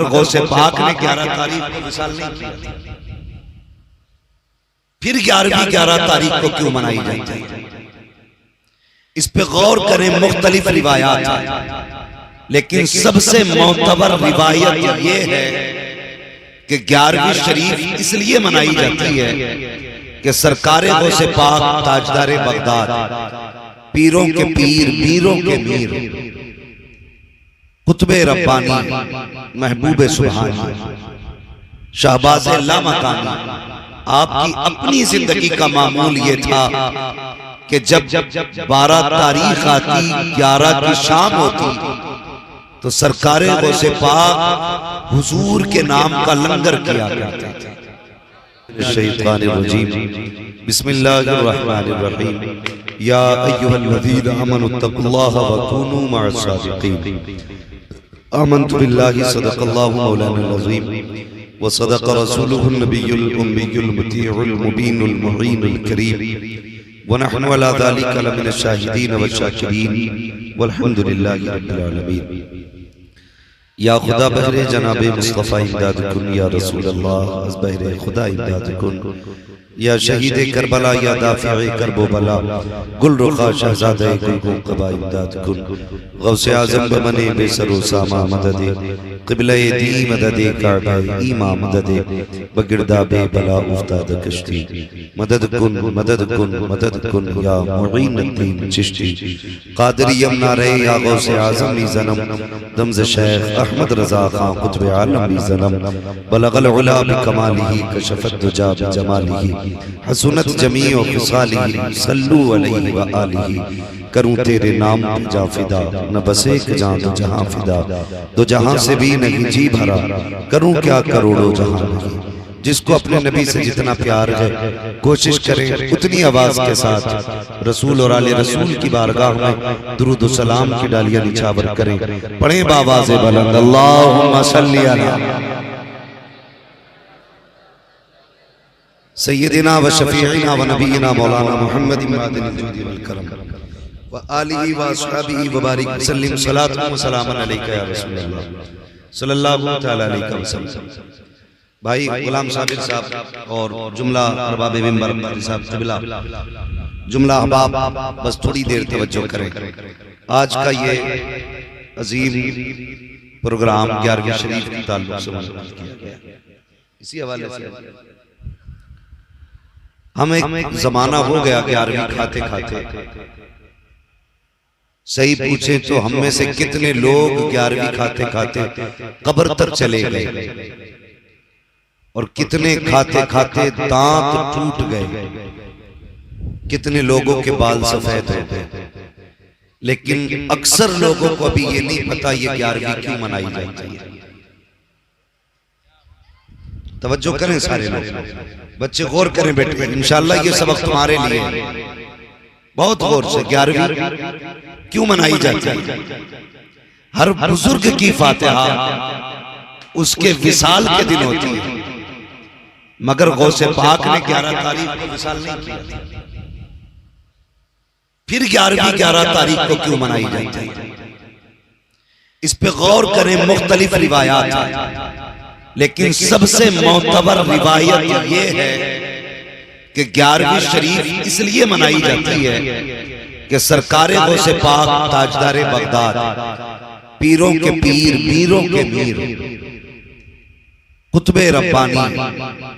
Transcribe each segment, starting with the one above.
गौसे पाक ने 11 तारीख को विसाल नहीं किया था, फिर 11 तारीख को क्यों मनाई जाती है? इस पे गौर करें। मुख्तलिफ रिवायात हैं, लेकिन सबसे मोतबर रिवायत ये है कि 11वीं शरीफ इसलिए मनाई जाती है कि सरकारे गौसे पाक ताजदारे बगदाद, पीरों के पीर, मीरों के मीर, कुतबे रब्बानी, महबूबे सुभानी, शहबाज़े लामकानी, आपकी अपनी जिंदगी का मामूल ये था कि जब 12 तारीख आती, 11 की शाम होती, तो सरकारे गौसे पाक हुजूर के नाम का लंगर किया करते थे। शैतानिर्रजीम, बिस्मिल्लाहिर्रहमानिर्रहीम, या अय्युहल्लज़ीना आमनुत्तकुल्लाह व कूनू मअस-सादिक़ीन। आमन्तु बिल्लाहि सदक़ल्लाहु मौलाना अज़ीम व सदक़ रसूलुहुन नबियुल उम्मियुल मुतीउल मुबीनुल मुईनुल करीम व नहनु अला ज़ालिका लमिनश शाहिदीन व शाकिरीन वल्हम्दुलिल्लाहि रब्बिल आलमीन। या खुदा बहरे जनाबे मुस्तफ़ा इमदाद कुन, या रसूल अल्लाह अज़ बहरे खुदा इमदाद कुन, या शहीद करबला, या दाफ़िए करबो बला, गुल रुखा शहज़ादे गुल क़बा इमदाद कुन, गौसे आज़म बमने बेसरो सामा मददे, क़िबले दी मददे काबा ईमा मददे, बगिरदा बे बला उफ्ताद कश्ती, मदद कुन मदद कुन मदद कुन, या मुईनुद्दीन चिश्ती, क़ादिरी यमना रे, या गौसे आज़म ई ज़नम, दमज़ शेख अहमद रज़ा खां कुतुब आलम ई ज़नम, बलगल उला बिकमालिही, कशफत दुजा बिजमालिही, हसनत जमीअ ख़िसालिही, सल्लू अलैहि व आलिही। करूं तेरे नाम पे जा फिदा, न बस एक जान दो जहां फिदा, दो जहां से भी नहीं जी भरा, करूं क्या करोड़ों जहां नहीं। जिसको अपने नबी से जितना प्यार है, कोशिश करें उतनी आवाज के साथ रसूल और आले रसूल की बारगाह में दुरूद व सलाम की डालियां निछावर करें। पढ़ें बावाज़े बुलंद, अल्लाहुम्मा सल्ली अला सय्यदिना व शफीइना व नबीना मौलाना मुहम्मद इमादिल जूदी वल करम व आलिहि व अस्हाबिहि व बारिक वसल्लिम, सलातु व सलामन अलैका या रसूल अल्लाह सल्लल्लाहु तआला अलैहि वसल्लम। भाई गुलाम साबिर साहब और जुमला अरबाब मिंबर साहब क़िबला, जुमला अहबाब, बस थोड़ी देर तवज्जो करें। आज का ये अजीम प्रोग्राम 11वीं शरीफ के ताल्लुक से मुनक़िद किया गया। इसी हवाले से हम एक जमाना हो गया 11वीं खाते खाते, सही पूछे तो हम में से कितने लोग 11वीं खाते खाते कब्र तक चले गए, और कितने खाते खाते दांत टूट गए, कितने लोगों के बाल सफेद हो गए। लेकिन अक्सर लोगों को अभी ये नहीं पता ये 11वीं क्यों मनाई जाती है। तवज्जो करें सारे लोग, बच्चे गौर करें बेटे, इंशाअल्लाह ये सबक तुम्हारे लिए, बहुत गौर से। 11वीं क्यों मनाई जाती है? हर बुजुर्ग की फातिहा उसके विसाल के दिन होती है, मगर गौसे पाक ने 11 तारीख को विसाल नहीं किया था, फिर 11 तारीख को क्यों मनाई जाती है? इस पे गौर करें। मुख्तलिफ रिवायात हैं, लेकिन सबसे मोतबर रिवायत ये है कि 11वीं शरीफ इसलिए मनाई जाती है कि सरकारे गौसे पाक ताजदारे बगदाद, पीरों के पीर, मीरों के मीर, कुतबे रब्बानी,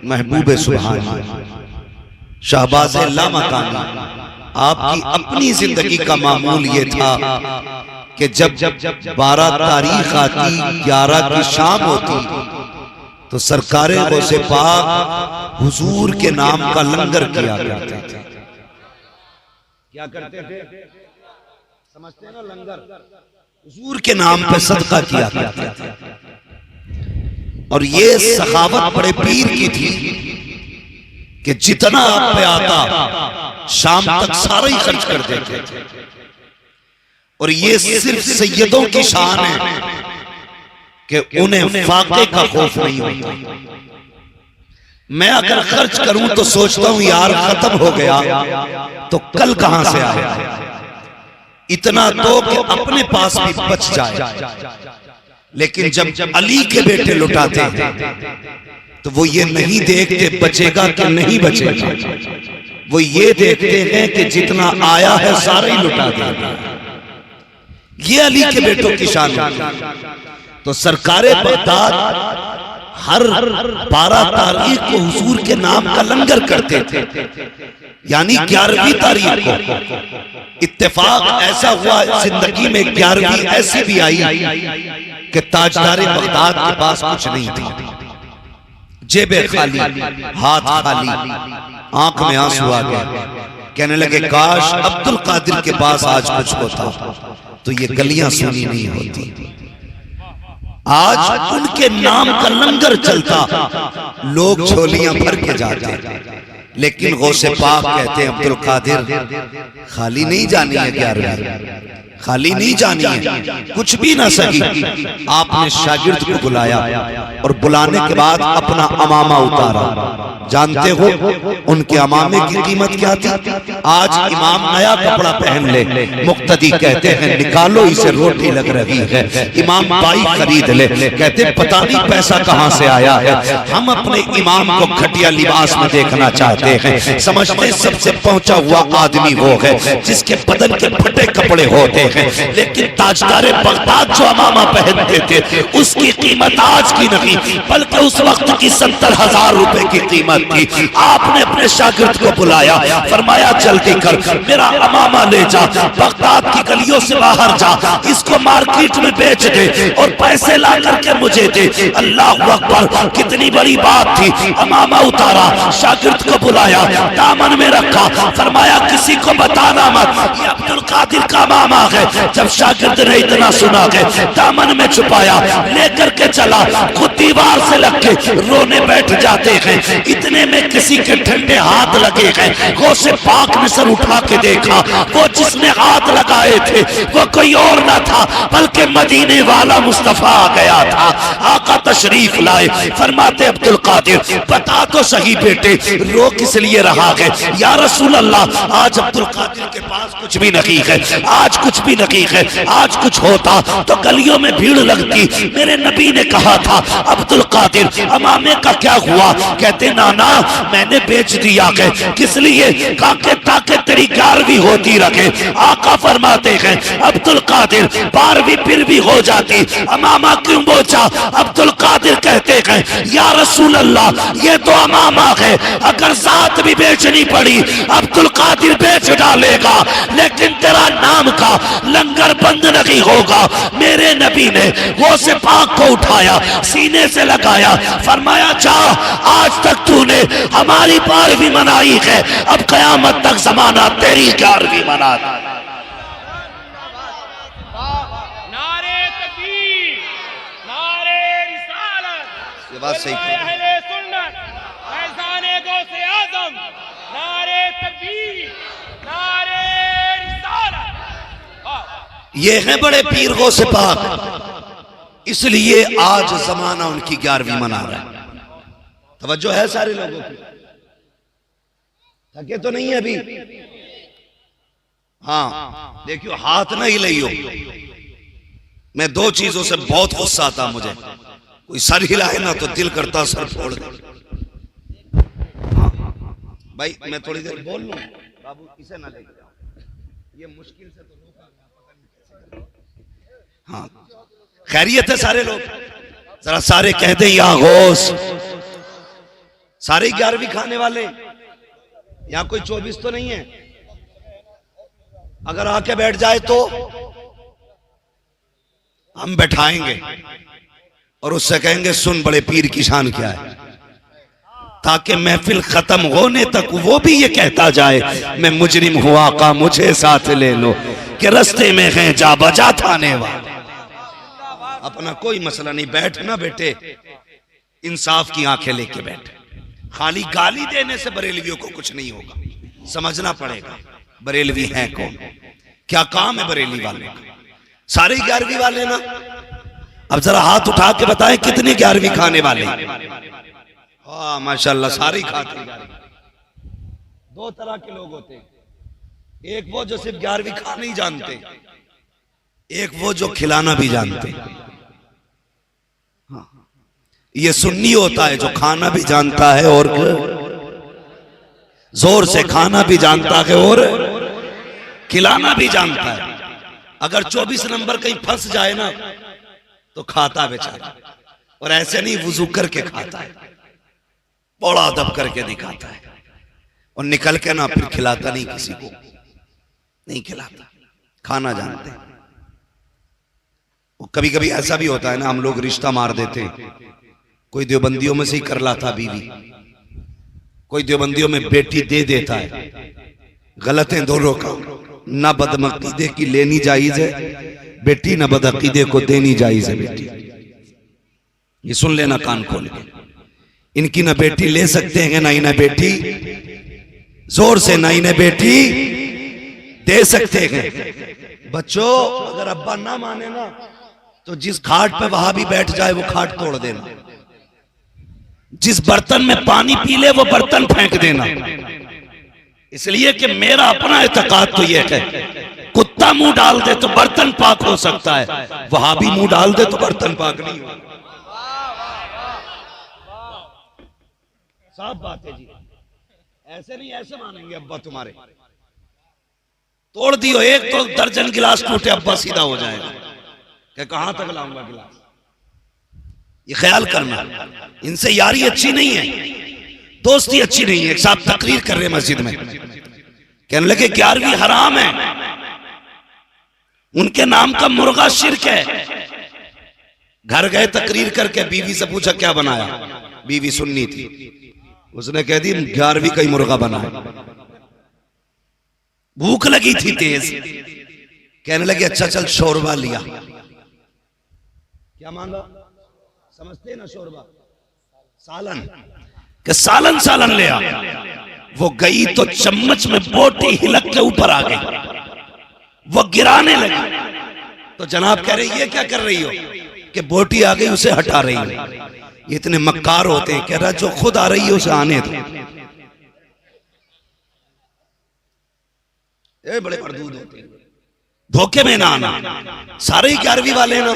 महबूबे सुभानी, शहबाज़े लामकानी, आपकी अपनी जिंदगी का मामूल ये था कि जब 12 तारीख आती, 11 की शाम होती, तो सरकारे गौसे पाक हुजूर के नाम का लंगर किया करते थे। क्या करते थे? समझते हैं ना, लंगर हुजूर के नाम पे सदका किया करते थे। और ये सखावत बड़े पीर की थी कि जितना आप पे आता शाम तक सारा ही खर्च कर देते थे। और ये सिर्फ सैयदों की शान है कि उन्हें फाके का खौफ नहीं होता। मैं अगर खर्च करूं तो सोचता हूं यार खत्म हो गया तो कल कहां से आएगा, इतना तो कि अपने पास भी बच जाए। लेकिन जब अली के बेटे लुटाते हैं तो वो ये नहीं देखते बचेगा कि नहीं बचेगा, वो ये देखते हैं कि जितना आया है सारा ही लुटा देगा। ये अली के बेटों की शान है। तो सरकारे बगदाद हर 12 तारीख को हुजूर के नाम का लंगर करते थे, यानी 11वीं तारीख को। इत्तेफाक ऐसा हुआ जिंदगी में 11वीं ऐसी भी आई कि ताजदारे बगदाद के पास कुछ नहीं थी, जेबें खाली, हाथ खाली, आंख में आंसू आ गए। कहने लगे काश अब्दुल कादिर के पास आज कुछ होता तो ये गलियां सुनी नहीं होती। आज उनके नाम का लंगर चलता, लोग झोलियां भर के जाते, लेकिन गौसे पाक कहते हैं अब्दुल कादिर खाली नहीं जानी है 11वीं, खाली नहीं जानी है, कुछ भी ना सकी। आपने शागिर्द को बुलाया और बुलाने के बाद अपना अमामा उतारा। जानते हो उनके अमामे की कीमत क्या थी? आज इमाम नया कपड़ा पहन ले, मुक्तदी कहते हैं निकालो इसे रोटी लग रही है। इमाम बाइक खरीद ले, कहते पता नहीं पैसा कहां से आया है। हम अपने इमाम को घटिया लिबास में देखना चाहते हैं, समझते सबसे पहुंचा हुआ आदमी वो है जिसके बदन के फटे कपड़े होते हैं। लेकिन ताजदारे बगदाद जो अमामा पहनते थे उसकी कीमत आज की नहीं बल्कि उस वक्त की 70,000 रुपए की कीमत थी। आपने अपने शागिर्द को बुलाया, फरमाया जल्दी कर मेरा अमामा ले जा, बगदाद की गलियों से बाहर जा, इसको मार्केट में बेच दे और पैसे ला करके मुझे दे। अल्लाह अकबर, कितनी बड़ी बात थी। अमामा उतारा, शागिर्द को बुलाया, दामन में रखा, फरमाया किसी को बताना मत, ये अब्दुल कादिर का अमामा है। जब शागिर्द ने इतना सुना के दामन में छुपाया, लेकर के चला, खुद दीवार से लग के रोने बैठ जाते हैं। इतने में किसी के ठंडे हाथ लगे हैं। गौसे पाक ने सर उठा के देखा, वो जिसने हाथ लगाए थे वो कोई और ना था बल्कि मदीने वाला मुस्तफा आ गया था। आका तशरीफ लाए, फरमाते अब्दुल कादिर बता तो सही बेटे रो किस लिए रहा है? या रसूल अल्लाह आज अब्दुल कादिर के पास कुछ भी नहीं है, आज कुछ भी नहीं है। आज कुछ होता तो गलियों में भीड़ लगती। मेरे नबी ने कहा था अब्दुल कादिर अमामे का क्या हुआ? कहते नाना मैंने बेच दिया है। किस लिए? ताकि तेरी 11वीं होती रखे। आका फरमाते हैं अब्दुल कादिर 12वीं फिर भी हो जाती, अमामा क्यों बेचा? अब्दुल कादिर कहते हैं या रसूल अल्लाह ये तो अमामा है, अगर साथ भी बेचनी पड़ी अब्दुल कादिर बेच डालेगा, लेकिन तेरा नाम का लंगर बंद नहीं होगा। मेरे नबी ने वो से पाक को उठाया, सीने से लगाया, फरमाया जा आज तक तूने हमारी 12वीं मनाई है, अब कयामत तक जमाना तेरी 11वीं मना। नारे तकबीर, नारे रिसालत, ये बात सही है। अहले सुन्नत, फैज़ाने गौसे आज़म, नारे तकबीर, नारे रिसालत। ये है बड़े पीर गौसे पाक, इसलिए आज जमाना उनकी 11वीं मना रहा है। तवज्जो है सारे लोगों की? थके तो नहीं है अभी? हाँ देखियो हाथ ना हिलाइयो। मैं 2 चीजों से बहुत गुस्सा आता मुझे, कोई सर हिलाए ना तो दिल करता सर फोड़ दे। भाई मैं थोड़ी देर बोल लूं बाबू, इसे ना लेके जाओ, ये मुश्किल से तो हाँ खैरियत है सारे लोग? जरा सारे कह दे या गौस। सारे 11वीं खाने वाले, यहां कोई 24 तो नहीं है? अगर आके बैठ जाए तो हम बैठाएंगे और उससे कहेंगे सुन बड़े पीर की शान क्या है, ताकि महफिल खत्म होने तक वो भी ये कहता जाए मैं मुजरिम हुआ का मुझे साथ ले लो, कि रस्ते में है जा बजा थाने वाले। अपना कोई मसला नहीं, बैठ ना बेटे, इंसाफ की आंखें लेके बैठ। खाली गाली देने से बरेलवियों को कुछ नहीं होगा, समझना पड़ेगा बरेलवी हैं कौन, क्या काम है बरेली वाले का। सारे 11वीं वाले ना? अब जरा हाथ उठा के बताएं कितने 11वीं खाने वाले? हाँ माशाल्लाह सारे खाते। 2 तरह के लोग होते हैं, एक वो जो सिर्फ 11वीं खाना ही जानते, एक वो जो खिलाना भी जानते। ये सुन्नी होता है जो खाना भी जानता है और जोर से खाना भी जानता है और खिलाना भी जानता है। अगर 24 नंबर कहीं फंस जाए ना तो खाता बेचारा, और ऐसे नहीं वुजू करके खाता है, बड़ा अदब करके दिखाता है, और निकल के ना फिर खिलाता नहीं, किसी को नहीं खिलाता, खाना जानते हैं। कभी कभी ऐसा भी होता है ना, हम लोग रिश्ता मार देते हैं। कोई देवबंदियों में से ही कर लाता बीवी, कोई देवबंदियों में बेटी दे देता है। गलत है दोनों का, ना बदअकीदे की लेनी जायज है बेटी, ना बदअकीदे को देनी जायज है बेटी। ये सुन लेना कान खोल के, इनकी ना बेटी ले सकते हैं ना इन्हें बेटी जोर से, ना इन्हें बेटी दे सकते हैं। बच्चों अगर अब्बा ना माने ना तो जिस खाट पे वहां भी बैठ जाए वो खाट तोड़ देना, जिस बर्तन में पानी पी ले वो बर्तन फेंक देना। इसलिए कि मेरा अपना एतकाद तो यह है, कुत्ता मुंह डाल दे तो बर्तन पाक हो सकता है, वहां भी मुंह डाल दे तो बर्तन पाक नहीं हो। साफ बात है जी, ऐसे नहीं, ऐसे मानेंगे अब्बा तुम्हारे। तोड़ दियो एक तो दर्जन गिलास टूटे, अब्बा सीधा हो जाएगा कि कहां तक लाऊंगा गिलास। ये ख्याल करना, इनसे यारी अच्छी नहीं है, दोस्ती अच्छी नहीं है। एक साहब तकरीर कर रहे मस्जिद में, कहने लगे 11वीं हराम है, उनके नाम का मुर्गा शिर्क है। घर गए तकरीर करके, बीवी से पूछा क्या बनाया, बीवी सुन्नी थी, उसने कह दी 11वीं का ही मुर्गा बनाया। भूख लगी थी तेज, कहने लगे अच्छा चल शोरबा लिया। क्या मांगा, समझते ना शोरबा, सालन, कि सालन सालन ले आ। वो गई तो चम्मच में बोटी हिलक के ऊपर आ गई, वो गिराने लगी। तो जनाब कह रहे ये क्या कर रही हो, कि बोटी आ गई उसे हटा रही हो। ये इतने मक्कार होते हैं, कह रहा जो खुद आ रही है उसे आने दो। ये बड़े मरदूद होते हैं, धोखे में ना आना। सारे ही 11वीं वाले ना।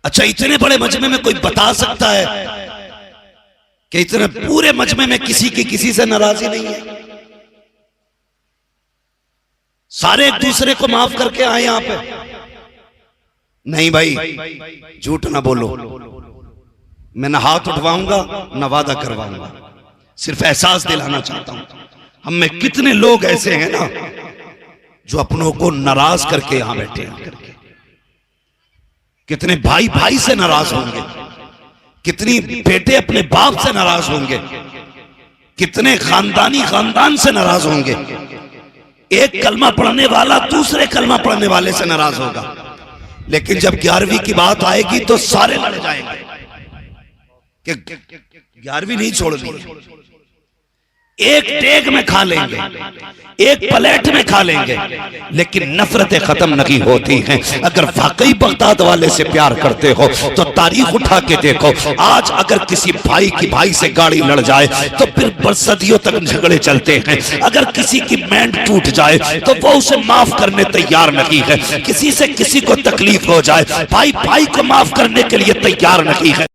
अच्छा इतने बड़े मजमे में कोई बता सकता है कि इतने पूरे मजमे में किसी की किसी से नाराजगी नहीं है? सारे एक दूसरे को माफ करके आए यहां पे? नहीं भाई, झूठ ना बोलो। मैं ना हाथ उठवाऊंगा ना वादा करवाऊंगा, सिर्फ एहसास दिलाना चाहता हूं। हम में कितने लोग ऐसे हैं ना जो अपनों को नाराज करके यहां बैठे हैं। कितने भाई भाई से नाराज होंगे, कितनी बेटे अपने बाप से नाराज होंगे, कितने खानदान से नाराज होंगे। एक कलमा पढ़ने वाला दूसरे कलमा पढ़ने वाले से नाराज होगा, लेकिन जब 11वीं की बात आएगी तो सारे लड़ जाएंगे कि 11वीं नहीं छोड़नी। एक टेक में खा लेंगे, एक प्लेट में खा लेंगे, लेकिन नफरतें खत्म नहीं होती हैं। अगर वाकई बगदाद वाले से प्यार करते हो तो तारीख उठा के देखो। आज अगर किसी भाई की भाई से गाड़ी लड़ जाए तो फिर सदियों तक झगड़े चलते हैं। अगर किसी की मैंड टूट जाए तो वो उसे माफ करने तैयार नहीं है। किसी से किसी को तकलीफ हो जाए, भाई भाई को माफ करने के लिए तैयार नहीं है।